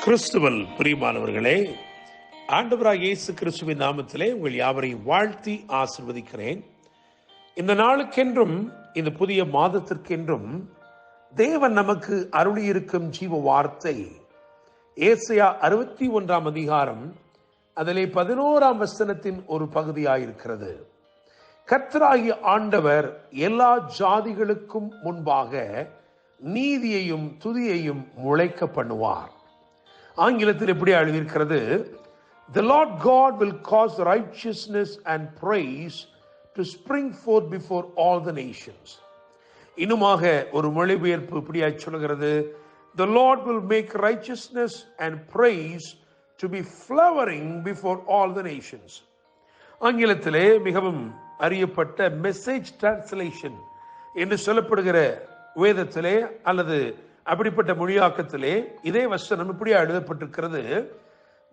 கிறிஸ்துவல் பிரியமானவர்களே, ஆண்டவராகிய இயேசு கிறிஸ்துவின் நாமத்திலே உங்கள் யாவரையும் வாழ்த்தி ஆசீர்வதிக்கிறேன். இந்த நாளுக்கென்றும் இந்த புதிய மாதத்திற்கென்றும் தேவன் நமக்கு அருளியிருக்கும் ஜீவ வார்த்தை ஏசாயா 61 அதிகாரம் அதிலே 11 வசனத்தின் ஒரு பகுதியாயிருக்கிறது. கர்த்தராகிய ஆண்டவர் எல்லா ஜாதிகளுக்கும் முன்பாக நீதியையும் துதியையும் முளைக்க பண்ணுவார். ஆங்கிலத்தில் எப்படி எழுதியிருக்கிறது? The Lord God will cause righteousness and praise to spring forth before all the nations. இன்னுமாக ஒரு மொழிபெயர்ப்பு இப்படியாய் சொல்கிறது, The Lord will make righteousness and praise to be flowering before all the nations. ஆங்கிலத்திலே மிகவும் அறியப்பட்ட மெசேஜ் டிரான்ஸ்லேஷன் என்று சொல்லப்படுகிற வேதத்திலே அல்லது அப்படிப்பட்ட மொழியாக்கத்திலே இதே வசனம் இப்படியா எழுதப்பட்டிருக்கிறது.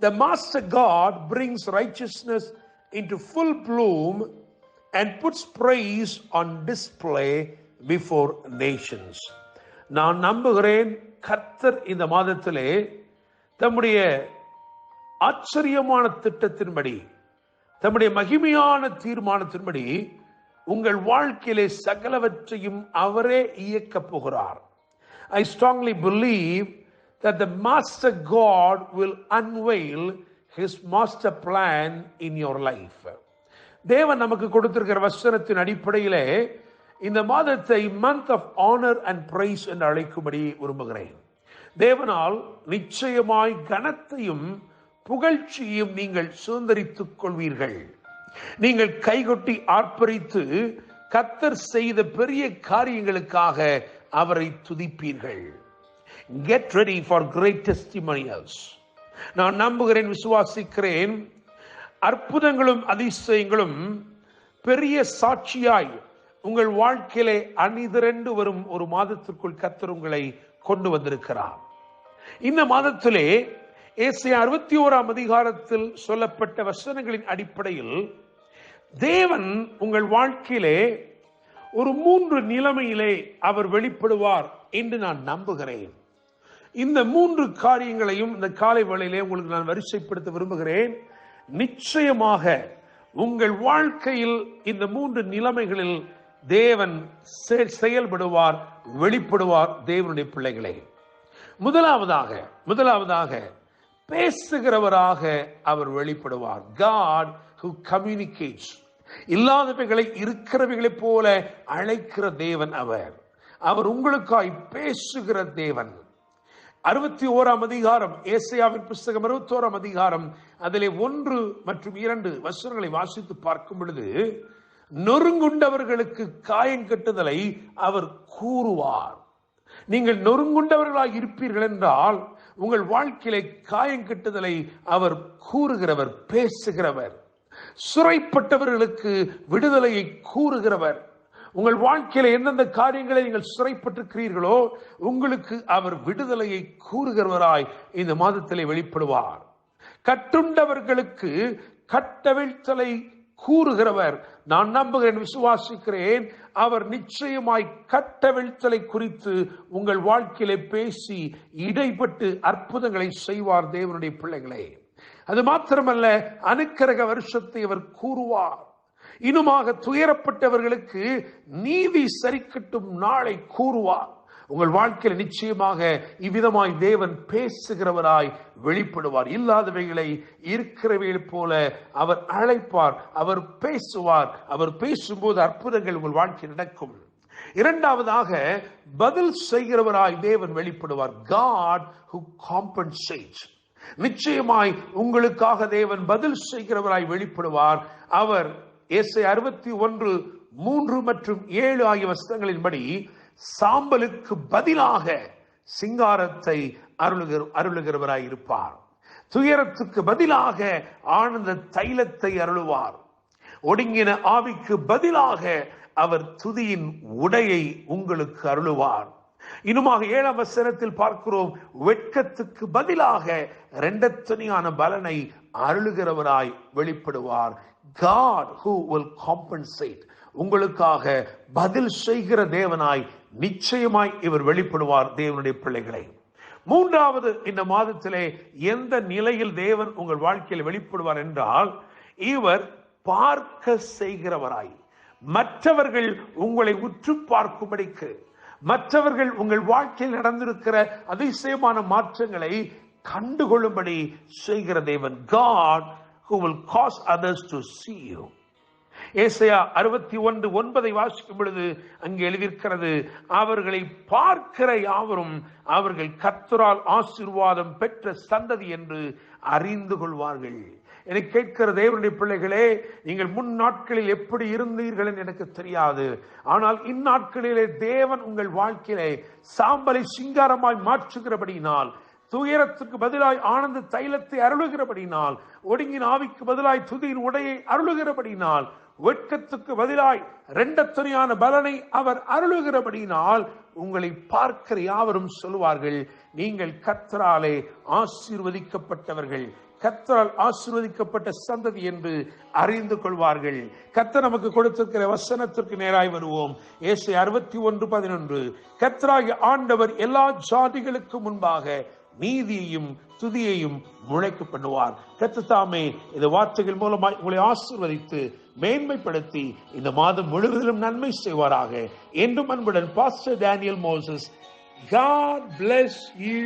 The Master God brings righteousness into full bloom and puts praise on display before nations. நான் நம்புகிறேன், கர்த்தர் இந்த மாதத்திலே தம்முடைய ஆச்சரியமான திட்டத்தின்படி, தம்முடைய மகிமையான தீர்மானத்தின்படி உங்கள் வாழ்க்கையிலே சகலவற்றையும் அவரே இயக்கப் போகிறார். I strongly believe that the Master God will unveil His master plan in your life. தேவன் நமக்கு கொடுத்திருக்கிற வசனத்தின் அடிப்படையிலே இந்த மாதத்தை month of honor and praise என்று அழைக்கும்படி விரும்புகிறேன். தேவனால் நிச்சயமாய் கனத்தையும் புகழ்ச்சியையும் நீங்கள் சுதந்தரித்துக் கொள்வீர்கள். நீங்கள் கைகொட்டி ஆர்ப்பரித்து கர்த்தர் செய்த பெரிய காரியங்களுக்காக அவரை துதிப்பீர்கள். Get ready for great testimonials. நான் நம்புகிறேன், விசுவாசிக்கிறேன், அற்புதங்களும் அதிசயங்களும் பெரிய சாட்சியாய் உங்கள் வாழ்க்கையிலே அணிதிரண்டு வரும் ஒரு மாதத்திற்குள் கர்த்தர் உங்களை கொண்டு வந்திருக்கிறார். இந்த மாதத்திலே ஏசாயா 61 அதிகாரத்தில் சொல்லப்பட்ட வசனங்களின் அடிப்படையில் தேவன் உங்கள் வாழ்க்கையிலே ஒரு 3 நிலைமையிலே அவர் வெளிப்படுவார் என்று நான் நம்புகிறேன். இந்த 3 காரியங்களையும் இந்த காலை வேளையிலே உங்களுக்கு நான் வரிசைப்படுத்த விரும்புகிறேன். நிச்சயமாக உங்கள் வாழ்க்கையில் இந்த 3 நிலைமைகளில் தேவன் செயல்படுவார், வெளிப்படுவார். தேவனுடைய பிள்ளைகளே, முதலாவதாக பேசுகிறவராக அவர் வெளிப்படுவார். God who communicates. இல்லாதவைகளை இருக்கிறவைகளை போல அழைக்கிற தேவன் அவர் உங்களுக்காய் பேசுகிற தேவன். 61 அதிகாரம், ஏசாயாவின் புஸ்தகம் 61 அதிகாரம் அதிலே 1 மற்றும் 2 வசனங்களை வாசித்து பார்க்கும் பொழுது, நொறுங்குண்டவர்களுக்கு காயங்கட்டுதலை அவர் கூறுவார். நீங்கள் நொறுங்குண்டவர்களாக இருப்பீர்கள் என்றால் உங்கள் வாழ்க்கையிலே காயங்கட்டுதலை அவர் கூறுகிறவர், பேசுகிறவர். சிறைப்பட்டவர்களுக்கு விடுதலையை கூறுகிறவர். உங்கள் வாழ்க்கையில எந்தெந்த காரியங்களை நீங்கள் சிறைப்பட்டிருக்கிறீர்களோ உங்களுக்கு அவர் விடுதலையை கூறுகிறவராய் இந்த மாதத்திலே வெளிப்படுவார். கட்டுண்டவர்களுக்கு கட்டவிழ்த்தலை கூறுகிறவர். நான் நம்புகிறேன், விசுவாசிக்கிறேன், அவர் நிச்சயமாய் கட்டவிழ்த்தலை குறித்து உங்கள் வாழ்க்கையிலே பேசி இடைப்பட்டு அற்புதங்களை செய்வார். தேவனுடைய பிள்ளைகளே, அது மாத்திரமல்ல, அனுக்கிரக வருஷத்தை அவர் கூறுவார். இன்னுமாக துயரப்பட்டவர்களுக்கு நீதி சரிக்கட்டும் நாளை கூறுவார். உங்கள் வாழ்க்கையில் நிச்சயமாக இவ்விதமாய் தேவன் பேசுகிறவராய் வெளிப்படுவார். இல்லாதவைகளை இருக்கிறவைகள் போல அவர் அழைப்பார், அவர் பேசுவார். அவர் பேசும்போது அற்புதங்கள் உங்கள் வாழ்க்கையில் நடக்கும். இரண்டாவதாக, பதில் செய்கிறவராய் தேவன் வெளிப்படுவார். God who compensates. நிச்சயமாய் உங்களுக்காக தேவன் பதில் செய்கிறவராய் வெளிப்படுவார். அவர் ஏசாயா 61 3 மற்றும் 7 ஆகிய வசனங்களின்படி சாம்பலுக்கு பதிலாக சிங்காரத்தை அருளுகிறவராய் இருப்பார். துயரத்துக்கு பதிலாக ஆனந்த தைலத்தை அருளுவார். ஒடுங்கின ஆவிக்கு பதிலாக அவர் துதியின் உடையை உங்களுக்கு அருளுவார். இன்னுமாக 7 வசனத்தில் பார்க்கிறோம், வெட்கத்துக்கு பதிலாக இரண்டத்தனியான பலனை அருளுகிறவராய் வெளிப்படுவார். God who will compensate. உங்களுக்காக பதில் செய்கிற தேவனாய் நிச்சயமாய் இவர் வெளிப்படுவார். தேவனுடைய பிள்ளைகளை, மூன்றாவது, இந்த மாதத்திலே எந்த நிலையில் தேவன் உங்கள் வாழ்க்கையில் வெளிப்படுவார் என்றால், இவர் பார்க்க செய்கிறவராய், மற்றவர்கள் உங்களை உற்று பார்க்கும்படிக்கு, மற்றவர்கள் உங்கள் வாழ்க்கையில் நடந்திருக்கிற அதிசயமான மாற்றங்களை கண்டுகொள்ளும்படி செய்கிற தேவன். God who will cause others to see you. ஏசாயா 61:9 வாசிக்கும் பொழுது அங்கே எழுதியிருக்கிறது, அவர்களை பார்க்கிற யாவரும் அவர்கள் கர்த்தரால் ஆசீர்வாதம் பெற்ற சந்ததி என்று அறிந்து கொள்வார்கள். என்னை கேட்கிற தேவனுடைய பிள்ளைகளே, நீங்கள் முன் நாட்களில் எப்படி இருந்தீர்கள் என்று எனக்கு தெரியாது. ஆனால் இந்நாட்களிலே தேவன் உங்கள் வாழ்க்கையிலே சாம்பலை சிங்காரமாய் மாற்றுகிறபடியினால், துயரத்துக்கு பதிலாய் ஆனந்த தைலத்தை அருளுகிறபடினால், ஒடுங்கின் ஆவிக்கு பதிலாய் துதியின் உடையை அருளுகிறபடினால், வெட்கத்துக்கு பதிலாய் இரண்டத்துணையான பலனை அவர் அருளுகிறபடினால், உங்களை பார்க்கிற யாவரும் சொல்லுவார்கள், நீங்கள் கர்த்தராலே ஆசீர்வதிக்கப்பட்டவர்கள், கர்த்தரால் ஆசீர்வதிக்கப்பட்ட சந்ததி என்று அறிந்து கொள்வார்கள். கர்த்தர் நமக்கு கொடுத்திருக்கிற வசனத்திற்கு நேராய் வருவோம். ஏசாயா 61:11, கர்த்தராகிய ஆண்டவர் எல்லா ஜாதிகளுக்கு முன்பாக நீதியையும் துதியையும் முளைக்க பண்ணுவார். கர்த்தர் தாமே இந்த வார்த்தைகள் மூலமாய் உங்களை ஆசீர்வதித்து மேன்மைப்படுத்தி இந்த மாதம் முழுவதிலும் நன்மை செய்வாராக. என்றும் அன்புடன் pastor Daniel Moses. God bless you.